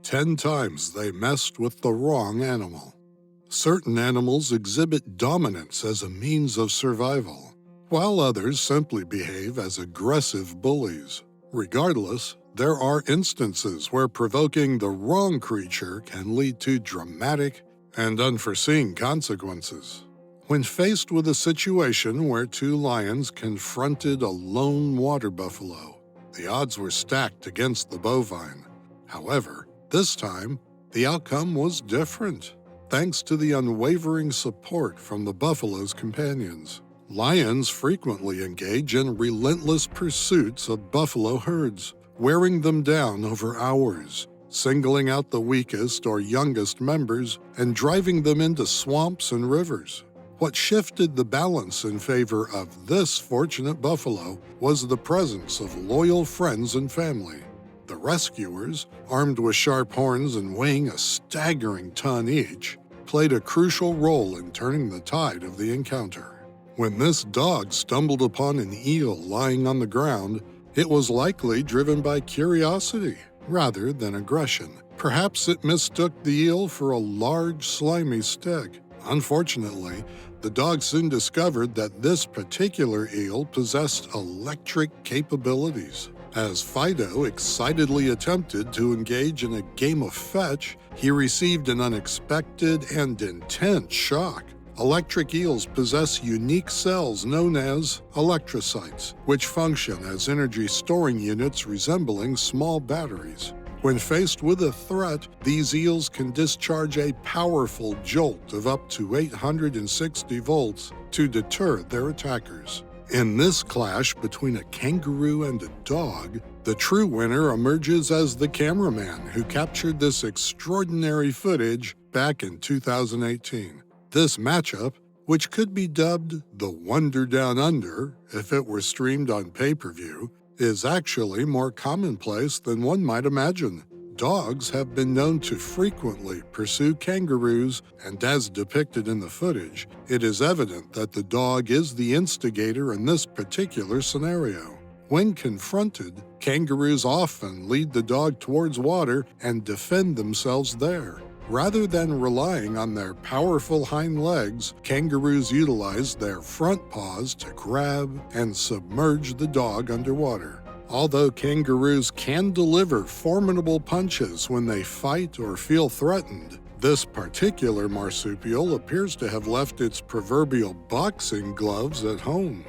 10 times they messed with the wrong animal. Certain animals exhibit dominance as a means of survival, while others simply behave as aggressive bullies. Regardless, there are instances where provoking the wrong creature can lead to dramatic and unforeseen consequences. When faced with a situation where two lions confronted a lone water buffalo, the odds were stacked against the bovine. However, this time, the outcome was different, thanks to the unwavering support from the buffalo's companions. Lions frequently engage in relentless pursuits of buffalo herds, wearing them down over hours, singling out the weakest or youngest members and driving them into swamps and rivers. What shifted the balance in favor of this fortunate buffalo was the presence of loyal friends and family. The rescuers, armed with sharp horns and weighing a staggering ton each, played a crucial role in turning the tide of the encounter. When this dog stumbled upon an eel lying on the ground, it was likely driven by curiosity rather than aggression. Perhaps it mistook the eel for a large, slimy stick. Unfortunately, the dog soon discovered that this particular eel possessed electric capabilities. As Fido excitedly attempted to engage in a game of fetch, he received an unexpected and intense shock. Electric eels possess unique cells known as electrocytes, which function as energy storing units resembling small batteries. When faced with a threat, these eels can discharge a powerful jolt of up to 860 volts to deter their attackers. In this clash between a kangaroo and a dog, the true winner emerges as the cameraman who captured this extraordinary footage back in 2018. This matchup, which could be dubbed the Wonder Down Under if it were streamed on pay-per-view, is actually more commonplace than one might imagine. Dogs have been known to frequently pursue kangaroos, and as depicted in the footage, it is evident that the dog is the instigator in this particular scenario. When confronted, kangaroos often lead the dog towards water and defend themselves there. Rather than relying on their powerful hind legs, kangaroos utilize their front paws to grab and submerge the dog underwater. Although kangaroos can deliver formidable punches when they fight or feel threatened, this particular marsupial appears to have left its proverbial boxing gloves at home.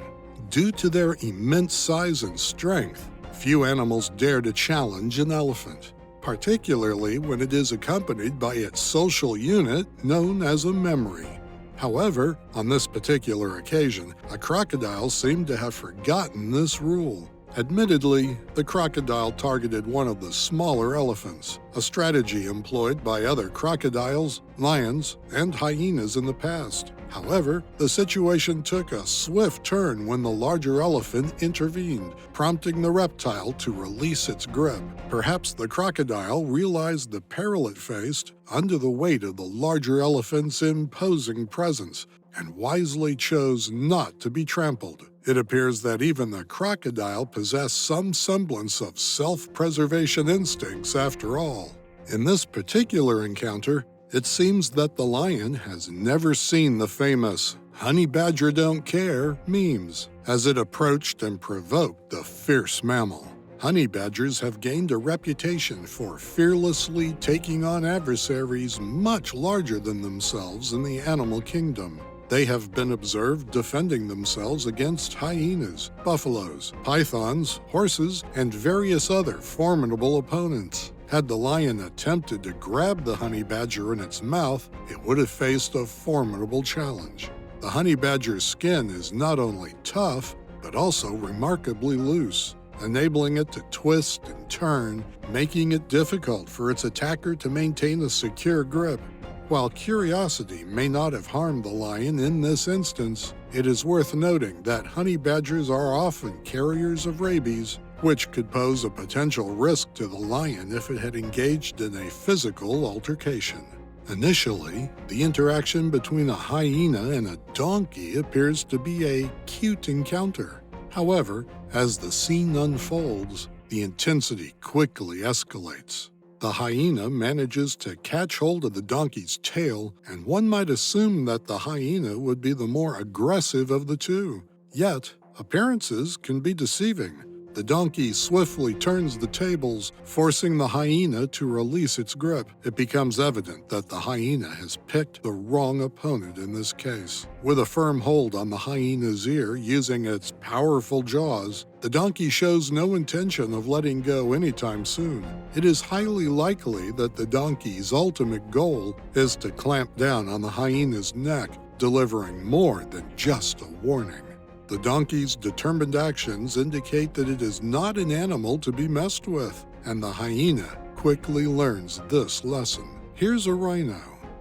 Due to their immense size and strength, few animals dare to challenge an elephant, particularly when it is accompanied by its social unit known as a memory. However, on this particular occasion, a crocodile seemed to have forgotten this rule. Admittedly, the crocodile targeted one of the smaller elephants, a strategy employed by other crocodiles, lions, and hyenas in the past. However, the situation took a swift turn when the larger elephant intervened, prompting the reptile to release its grip. Perhaps the crocodile realized the peril it faced under the weight of the larger elephant's imposing presence, and wisely chose not to be trampled. It appears that even the crocodile possessed some semblance of self-preservation instincts after all. In this particular encounter, it seems that the lion has never seen the famous "honey badger don't care" memes as it approached and provoked the fierce mammal. Honey badgers have gained a reputation for fearlessly taking on adversaries much larger than themselves in the animal kingdom. They have been observed defending themselves against hyenas, buffaloes, pythons, horses, and various other formidable opponents. Had the lion attempted to grab the honey badger in its mouth, it would have faced a formidable challenge. The honey badger's skin is not only tough, but also remarkably loose, enabling it to twist and turn, making it difficult for its attacker to maintain a secure grip. While curiosity may not have harmed the lion in this instance, it is worth noting that honey badgers are often carriers of rabies, which could pose a potential risk to the lion if it had engaged in a physical altercation. Initially, the interaction between a hyena and a donkey appears to be a cute encounter. However, as the scene unfolds, the intensity quickly escalates. The hyena manages to catch hold of the donkey's tail, and one might assume that the hyena would be the more aggressive of the two. Yet, appearances can be deceiving. The donkey swiftly turns the tables, forcing the hyena to release its grip. It becomes evident that the hyena has picked the wrong opponent in this case. With a firm hold on the hyena's ear using its powerful jaws, the donkey shows no intention of letting go anytime soon. It is highly likely that the donkey's ultimate goal is to clamp down on the hyena's neck, delivering more than just a warning. The donkey's determined actions indicate that it is not an animal to be messed with, and the hyena quickly learns this lesson. Here's a rhino,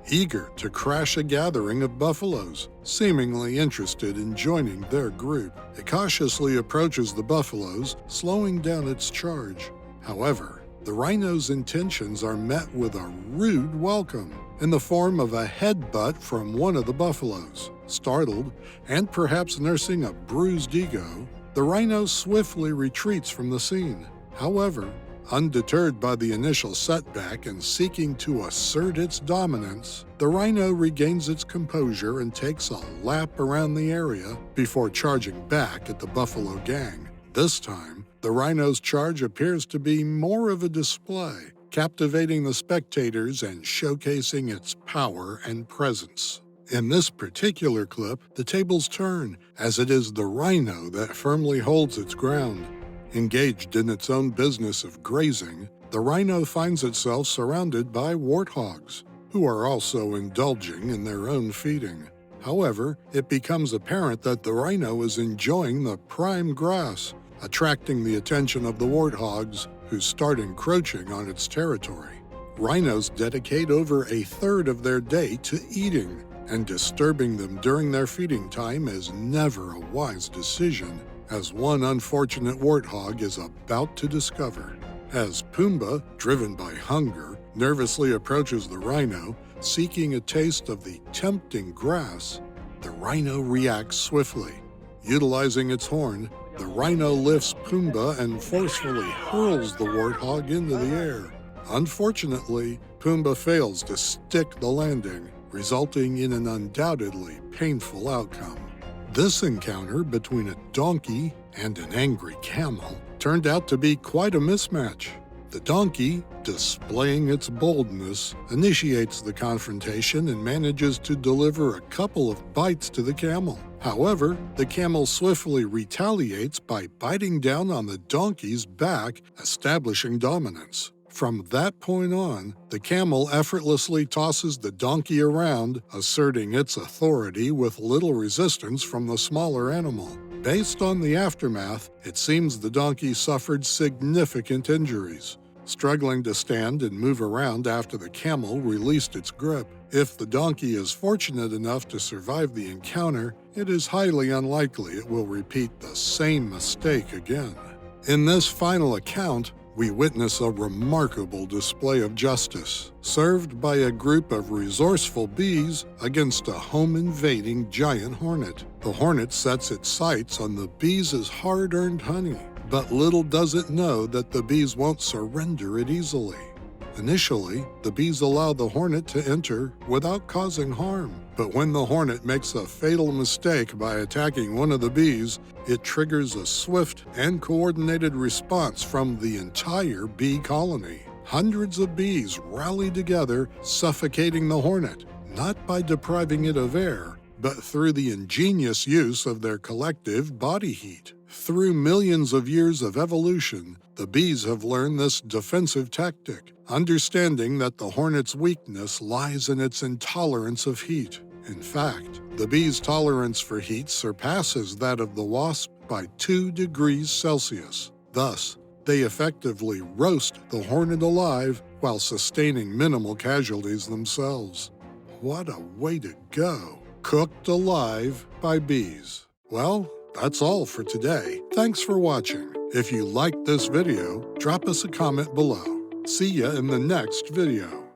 eager to crash a gathering of buffaloes, seemingly interested in joining their group. It cautiously approaches the buffaloes, slowing down its charge. However, the rhino's intentions are met with a rude welcome in the form of a headbutt from one of the buffaloes. Startled, and perhaps nursing a bruised ego, the rhino swiftly retreats from the scene. However, undeterred by the initial setback and seeking to assert its dominance, the rhino regains its composure and takes a lap around the area before charging back at the buffalo gang. This time, the rhino's charge appears to be more of a display, captivating the spectators and showcasing its power and presence. In this particular clip, the tables turn, as it is the rhino that firmly holds its ground. Engaged in its own business of grazing, the rhino finds itself surrounded by warthogs, who are also indulging in their own feeding. However, it becomes apparent that the rhino is enjoying the prime grass, attracting the attention of the warthogs, who start encroaching on its territory. Rhinos dedicate over a third of their day to eating, and disturbing them during their feeding time is never a wise decision, as one unfortunate warthog is about to discover. As Pumbaa, driven by hunger, nervously approaches the rhino, seeking a taste of the tempting grass, the rhino reacts swiftly. Utilizing its horn, the rhino lifts Pumbaa and forcefully hurls the warthog into the air. Unfortunately, Pumbaa fails to stick the landing, resulting in an undoubtedly painful outcome. This encounter between a donkey and an angry camel turned out to be quite a mismatch. The donkey, displaying its boldness, initiates the confrontation and manages to deliver a couple of bites to the camel. However, the camel swiftly retaliates by biting down on the donkey's back, establishing dominance. From that point on, the camel effortlessly tosses the donkey around, asserting its authority with little resistance from the smaller animal. Based on the aftermath, it seems the donkey suffered significant injuries, struggling to stand and move around after the camel released its grip. If the donkey is fortunate enough to survive the encounter, it is highly unlikely it will repeat the same mistake again. In this final account, we witness a remarkable display of justice, served by a group of resourceful bees against a home-invading giant hornet. The hornet sets its sights on the bees' hard-earned honey, but little does it know that the bees won't surrender it easily. Initially, the bees allow the hornet to enter without causing harm, but when the hornet makes a fatal mistake by attacking one of the bees, it triggers a swift and coordinated response from the entire bee colony. Hundreds of bees rally together, suffocating the hornet, not by depriving it of air, but through the ingenious use of their collective body heat. Through millions of years of evolution, the bees have learned this defensive tactic, understanding that the hornet's weakness lies in its intolerance of heat. In fact, the bee's tolerance for heat surpasses that of the wasp by 2 degrees Celsius. Thus, they effectively roast the hornet alive while sustaining minimal casualties themselves. What a way to go! Cooked alive by bees. Well, that's all for today. Thanks for watching. If you liked this video, drop us a comment below. See ya in the next video.